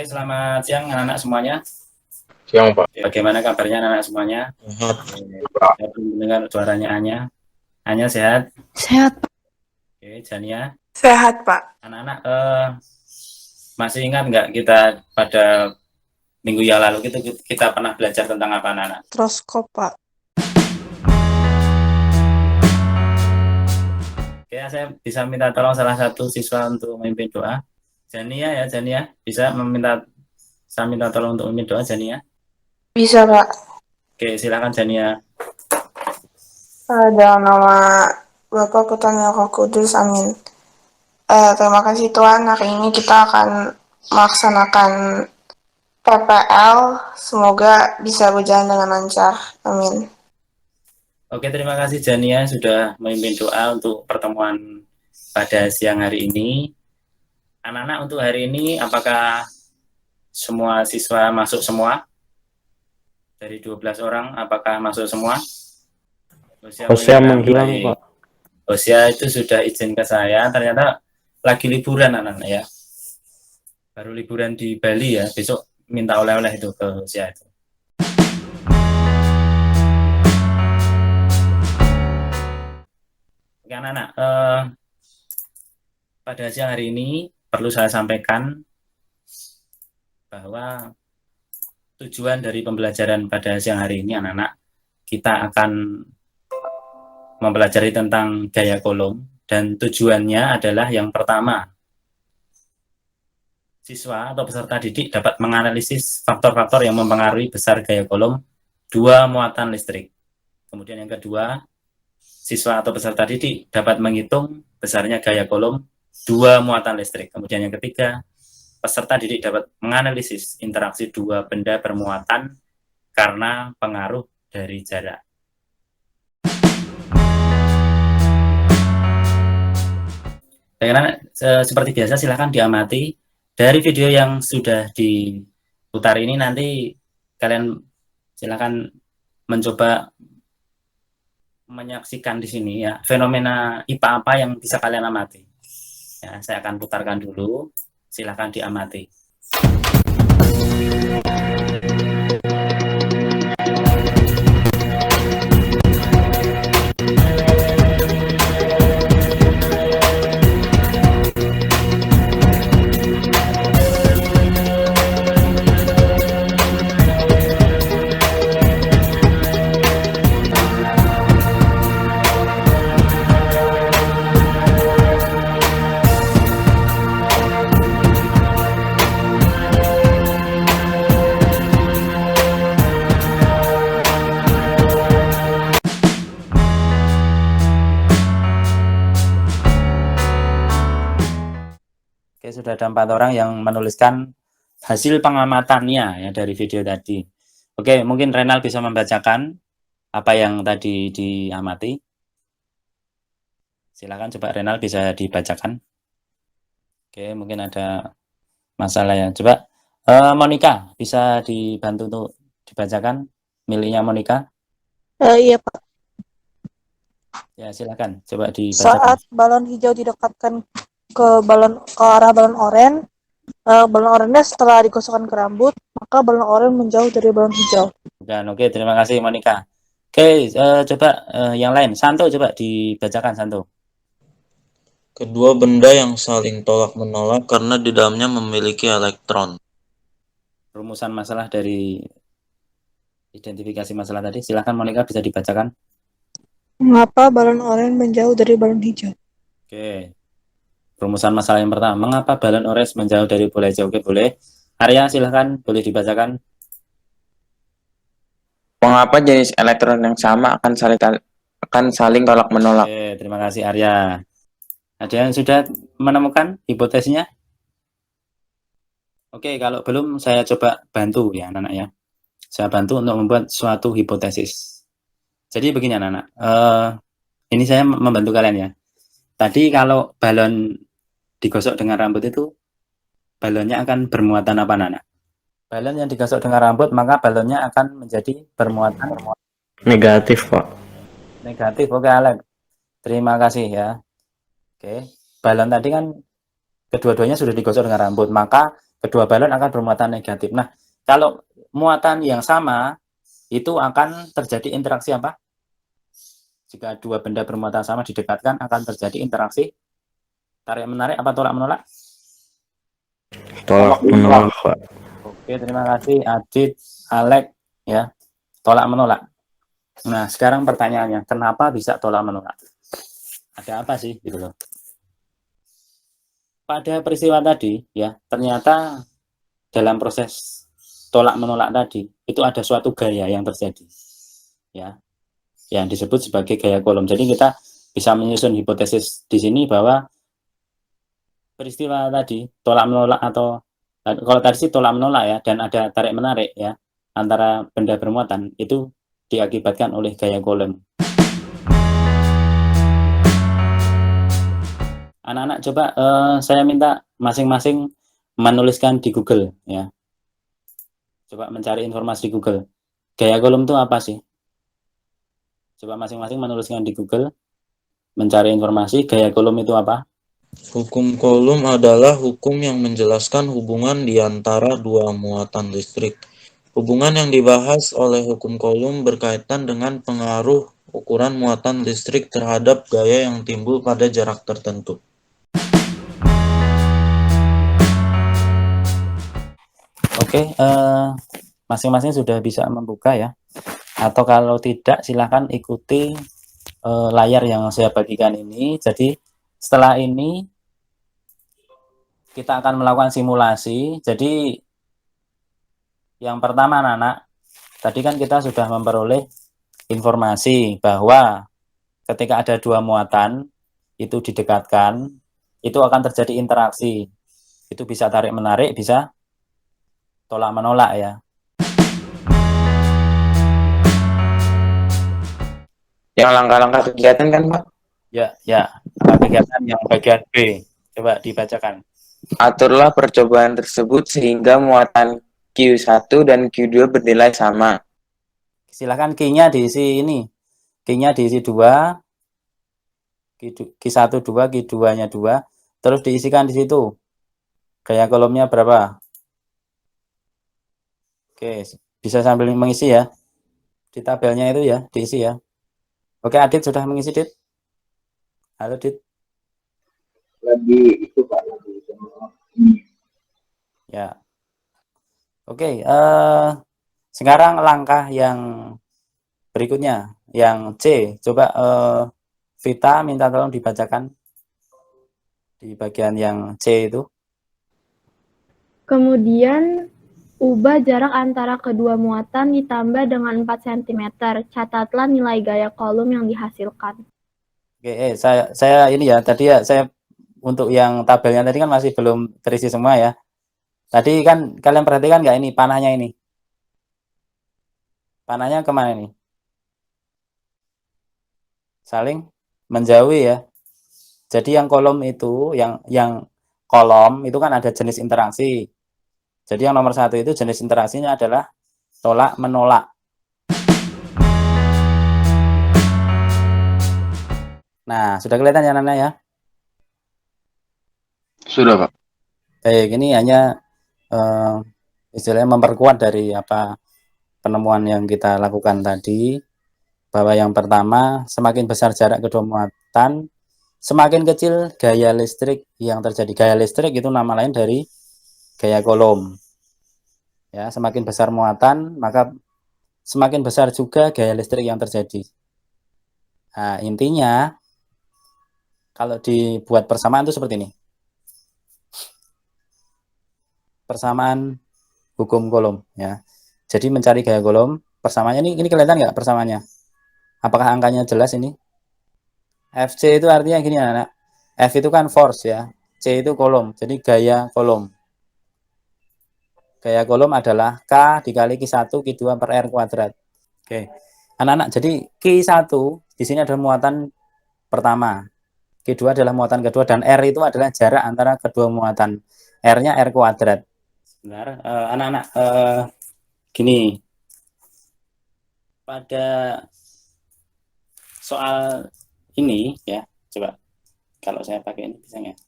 selamat siang anak-anak semuanya. Siang, Pak. Bagaimana kabarnya anak-anak semuanya? Sehat. Saya belum mendengar suaranya Anya. Anya sehat? Sehat. Oke, Jania. Sehat, Pak. Anak-anak masih ingat nggak kita pada minggu yang lalu kita pernah belajar tentang apa, anak-anak? Stroskop, Pak. Oke, saya bisa minta tolong salah satu siswa untuk memimpin doa. Jania ya, Jania. Saya minta tolong untuk memimpin doa, Jania. Bisa, Pak. Oke, silakan Jania. Dalam nama Bapa, Putra, dan Roh Kudus, amin. Terima kasih Tuhan, hari ini kita akan melaksanakan PPL. Semoga bisa berjalan dengan lancar. Amin. Oke, terima kasih Jania sudah memimpin doa untuk pertemuan pada siang hari ini. Anak-anak untuk hari ini, apakah semua siswa masuk semua? Dari 12 orang, apakah masuk semua? Hosea menghilang, Pak. Hosea itu sudah izin ke saya, ternyata lagi liburan anak-anak ya. Baru liburan di Bali ya, besok minta oleh-oleh itu ke Hosea itu. Oke anak-anak, pada siang hari ini perlu saya sampaikan bahwa tujuan dari pembelajaran pada siang hari ini anak-anak, kita akan mempelajari tentang gaya kolom dan tujuannya adalah yang pertama, siswa atau peserta didik dapat menganalisis faktor-faktor yang mempengaruhi besar gaya kolom dua muatan listrik. Kemudian yang kedua, siswa atau peserta didik dapat menghitung besarnya gaya kolom dua muatan listrik. Kemudian yang ketiga, peserta didik dapat menganalisis interaksi dua benda bermuatan karena pengaruh dari jarak. Seperti biasa silahkan diamati dari video yang sudah diputar ini, nanti kalian silahkan mencoba menyaksikan di sini ya fenomena IPA apa yang bisa kalian amati. Ya, saya akan putarkan dulu, silahkan diamati. Oke, sudah ada 4 orang yang menuliskan hasil pengamatannya ya dari video tadi. Oke, mungkin Renal bisa membacakan apa yang tadi diamati. Silakan coba Renal bisa dibacakan. Oke, mungkin ada masalah ya. Coba Monica bisa dibantu untuk dibacakan miliknya Monica. Iya, Pak. Ya, silakan coba dibacakan. Saat balon hijau didekatkan ke arah balon oranye, balon oranye setelah digosokkan ke rambut, maka balon oranye menjauh dari balon hijau. Dan oke, terima kasih Monica. Oke, coba yang lain, Santo coba dibacakan Santo. Kedua benda yang saling tolak-menolak karena di dalamnya memiliki elektron. Rumusan masalah dari identifikasi masalah tadi, silakan Monica bisa dibacakan. Mengapa balon oranye menjauh dari balon hijau? Oke. Rumusan masalah yang pertama, mengapa balon oranye menjauh dari bola hijau? Oke, boleh. Arya, silahkan, boleh dibacakan. Mengapa jenis elektron yang sama akan saling tolak-menolak? Oke, terima kasih Arya. Ada yang sudah menemukan hipotesisnya? Oke, kalau belum saya coba bantu ya anak-anak ya. Saya bantu untuk membuat suatu hipotesis. Jadi begini anak-anak, ini saya membantu kalian ya. Tadi kalau balon digosok dengan rambut itu, balonnya akan bermuatan apa anak-anak? Balon yang digosok dengan rambut, maka balonnya akan menjadi bermuatan Negatif, Pak. negatif. Oke, Alex. Terima kasih ya. Oke, balon tadi kan kedua-duanya sudah digosok dengan rambut, maka kedua balon akan bermuatan negatif. Nah, kalau muatan yang sama itu akan terjadi interaksi apa? Jika dua benda bermuatan sama didekatkan akan terjadi interaksi tarik menarik apa tolak menolak? Tolak menolak, Pak. Oke, terima kasih Adit, Alek, ya. Tolak menolak. Nah, sekarang pertanyaannya, kenapa bisa tolak menolak? Ada apa sih gitu loh? Pada peristiwa tadi, ya, ternyata dalam proses tolak menolak tadi itu ada suatu gaya yang terjadi, ya, yang disebut sebagai gaya Coulomb. Jadi kita bisa menyusun hipotesis di sini bahwa peristiwa tadi tolak menolak atau kalau tadi sih tolak menolak ya, dan ada tarik menarik ya antara benda bermuatan itu diakibatkan oleh gaya Coulomb. Anak-anak coba saya minta masing-masing menuliskan di Google ya. Coba mencari informasi di Google. Gaya Coulomb itu apa sih? Coba masing-masing menuliskan di Google, mencari informasi gaya Coulomb itu apa? Hukum Coulomb adalah hukum yang menjelaskan hubungan di antara dua muatan listrik. Hubungan yang dibahas oleh hukum Coulomb berkaitan dengan pengaruh ukuran muatan listrik terhadap gaya yang timbul pada jarak tertentu. Oke, masing-masing sudah bisa membuka ya. Atau kalau tidak silahkan ikuti layar yang saya bagikan ini. Jadi setelah ini kita akan melakukan simulasi. Jadi yang pertama anak-anak, tadi kan kita sudah memperoleh informasi bahwa ketika ada dua muatan itu didekatkan, itu akan terjadi interaksi. Itu bisa tarik menarik, bisa tolak menolak ya. Yang langkah-langkah kegiatan kan, Pak? Ya, kegiatan yang bagian B. Coba dibacakan. Aturlah percobaan tersebut sehingga muatan Q1 dan Q2 bernilai sama. Silahkan key-nya diisi ini. Key-nya diisi 2, Q1 2, Q2-nya 2, terus diisikan di situ. Gaya Coulomb-nya berapa? Oke, bisa sambil mengisi ya. Di tabelnya itu ya, diisi ya. Oke, Adit sudah mengisi, Dit? Halo, Dit. Lagi itu, Pak. Ya. Oke, sekarang langkah yang berikutnya, yang C. Coba Vita minta tolong dibacakan di bagian yang C itu. Kemudian, ubah jarak antara kedua muatan ditambah dengan 4 cm. Catatlah nilai gaya Coulomb yang dihasilkan. Oke, saya ini ya, tadi ya, saya untuk yang tabelnya tadi kan masih belum terisi semua ya. Tadi kan kalian perhatikan nggak ini panahnya ini? Panahnya kemana ini? Saling menjauhi ya. Jadi yang kolom itu, yang kolom itu kan ada jenis interaksi. Jadi yang nomor 1 itu jenis interaksinya adalah tolak menolak. Nah, sudah kelihatan ya Nana ya? Sudah, Pak. Baik, ini hanya istilahnya memperkuat dari apa penemuan yang kita lakukan tadi, bahwa yang pertama, semakin besar jarak kedua muatan, semakin kecil gaya listrik yang terjadi. Gaya listrik itu nama lain dari gaya Coulomb. Ya, semakin besar muatan, maka semakin besar juga gaya listrik yang terjadi. Nah, intinya kalau dibuat persamaan itu seperti ini. Persamaan hukum Coulomb ya. Jadi mencari gaya Coulomb, persamaannya ini kelihatan nggak persamaannya? Apakah angkanya jelas ini? Fc itu artinya gini anak. F itu kan force ya. C itu Coulomb. Jadi gaya Coulomb. Gaya Coulomb adalah K dikali Q1 Q2 per R kuadrat. Oke. Anak-anak, jadi Q1 di sini adalah muatan pertama. Q2 adalah muatan kedua dan R itu adalah jarak antara kedua muatan. R-nya R kuadrat. Benar, anak-anak gini. Pada soal ini ya, coba kalau saya pakai ini bisa nggak?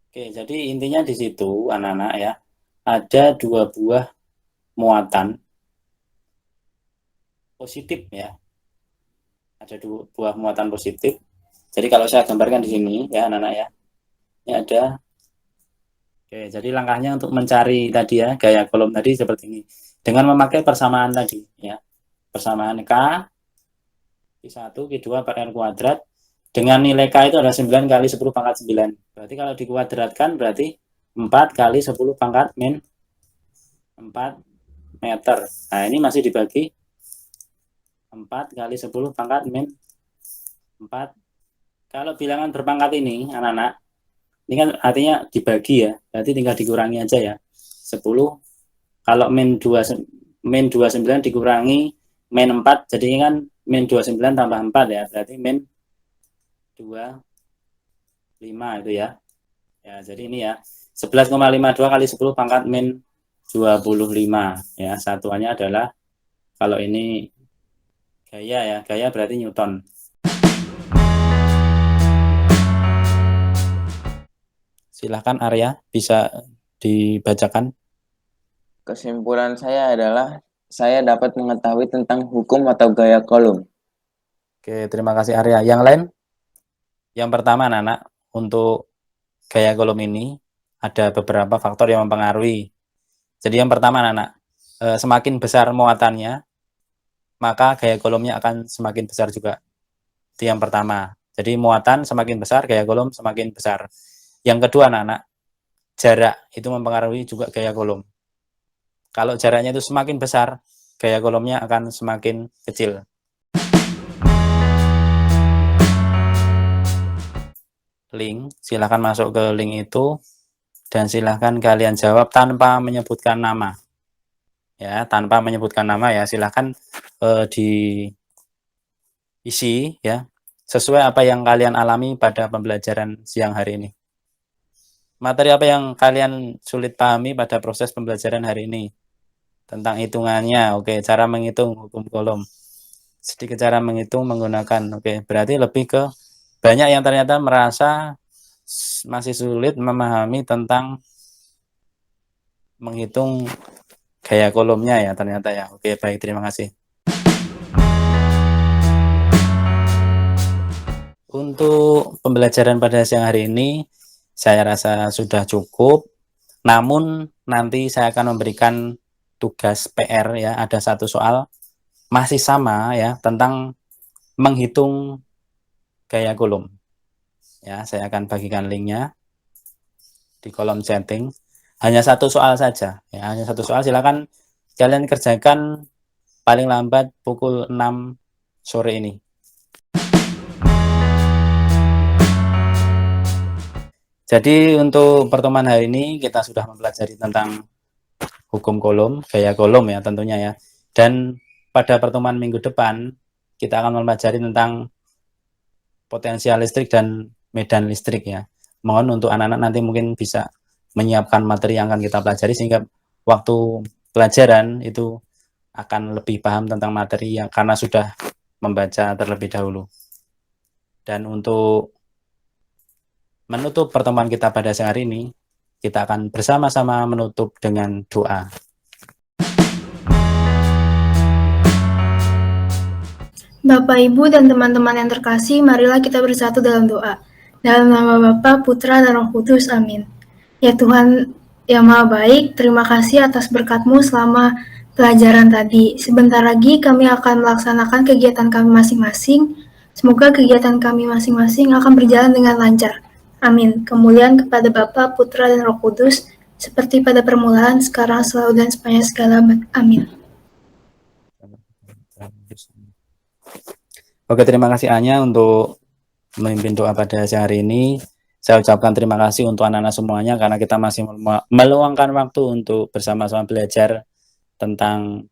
Oke, jadi intinya di situ anak-anak ya, ada 2 buah muatan positif ya. Ada 2 buah muatan positif. Jadi kalau saya gambarkan di sini ya anak-anak ya. Ini ada. Oke, jadi langkahnya untuk mencari tadi ya gaya kolom tadi seperti ini. Dengan memakai persamaan tadi ya. Persamaan K Q1 Q2 per R kuadrat dengan nilai K itu adalah 9 kali 10 pangkat 9. Berarti kalau dikuadratkan berarti 4 kali 10 pangkat min 4 meter. Nah, ini masih dibagi 4 kali 10 pangkat min 4. Kalau bilangan berpangkat ini, anak-anak, ini kan artinya dibagi ya, berarti tinggal dikurangi aja ya. 10, kalau min 29 dikurangi min 4, jadi kan min 29 tambah 4 ya, berarti min 25 itu ya. Ya, jadi ini ya, 11,52 kali 10 pangkat min 25 ya. Satuannya adalah kalau ini gaya ya, gaya berarti Newton. Silahkan Arya, bisa dibacakan. Kesimpulan saya adalah saya dapat mengetahui tentang hukum atau gaya kolom. Oke, terima kasih Arya. Yang lain? Yang pertama anak-anak, untuk gaya kolom ini ada beberapa faktor yang mempengaruhi. Jadi yang pertama anak-anak, semakin besar muatannya, maka gaya kolomnya akan semakin besar juga. Itu yang pertama. Jadi muatan semakin besar, gaya kolom semakin besar. Yang kedua anak-anak, jarak itu mempengaruhi juga gaya kolom. Kalau jaraknya itu semakin besar, gaya kolomnya akan semakin kecil. Link, silahkan masuk ke link itu dan silahkan kalian jawab tanpa menyebutkan nama. Ya, tanpa menyebutkan nama ya, silahkan diisi ya, sesuai apa yang kalian alami pada pembelajaran siang hari ini. Materi apa yang kalian sulit pahami pada proses pembelajaran hari ini? Tentang hitungannya, oke, cara menghitung hukum kolom. Sedikit cara menghitung menggunakan, oke, berarti lebih ke banyak yang ternyata merasa masih sulit memahami tentang menghitung gaya kolomnya ya ternyata ya. Oke, baik, terima kasih. Untuk pembelajaran pada siang hari ini saya rasa sudah cukup. Namun nanti saya akan memberikan tugas PR ya, ada satu soal masih sama ya tentang menghitung gaya kolom. Ya, saya akan bagikan linknya di kolom chatting. Hanya satu soal saja ya, hanya satu soal. Silakan kalian kerjakan paling lambat pukul 6 sore ini. Jadi untuk pertemuan hari ini kita sudah mempelajari tentang hukum kolom, gaya kolom ya tentunya ya. Dan pada pertemuan minggu depan kita akan mempelajari tentang potensial listrik dan medan listrik ya. Mohon untuk anak-anak nanti mungkin bisa menyiapkan materi yang akan kita pelajari sehingga waktu pelajaran itu akan lebih paham tentang materi yang karena sudah membaca terlebih dahulu. Dan untuk menutup pertemuan kita pada siang hari ini, kita akan bersama-sama menutup dengan doa. Bapak, Ibu, dan teman-teman yang terkasih, marilah kita bersatu dalam doa. Dalam nama Bapa, Putra, dan Roh Kudus. Amin. Ya Tuhan yang Maha Baik, terima kasih atas berkat-Mu selama pelajaran tadi. Sebentar lagi kami akan melaksanakan kegiatan kami masing-masing. Semoga kegiatan kami masing-masing akan berjalan dengan lancar. Amin. Kemuliaan kepada Bapa, Putra, dan Roh Kudus, seperti pada permulaan, sekarang, selalu, dan sepanjang segala abad. Amin. Oke, terima kasih Anya untuk memimpin doa pada siang hari ini. Saya ucapkan terima kasih untuk anak-anak semuanya karena kita masih meluangkan waktu untuk bersama-sama belajar tentang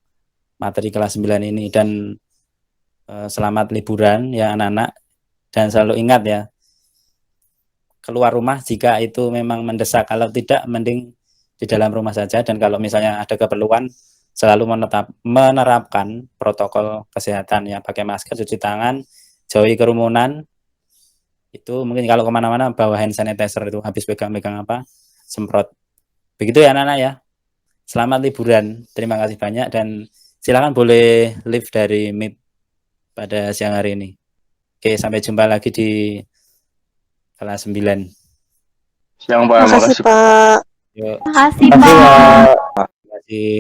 materi kelas 9 ini. Dan selamat liburan ya anak-anak, dan selalu ingat ya, keluar rumah jika itu memang mendesak, kalau tidak mending di dalam rumah saja. Dan kalau misalnya ada keperluan selalu menerapkan protokol kesehatan ya, pakai masker, cuci tangan, jauhi kerumunan. Itu mungkin kalau kemana-mana bawa hand sanitizer itu, habis pegang-pegang apa, semprot. Begitu ya anak-anak ya. Selamat liburan. Terima kasih banyak dan silakan boleh live dari Meet pada siang hari ini. Oke, sampai jumpa lagi di kelas 9. Siang Pak, Makasih makasih. Pak. Yuk, Makasih, Makasih Pak. Pak. terima kasih.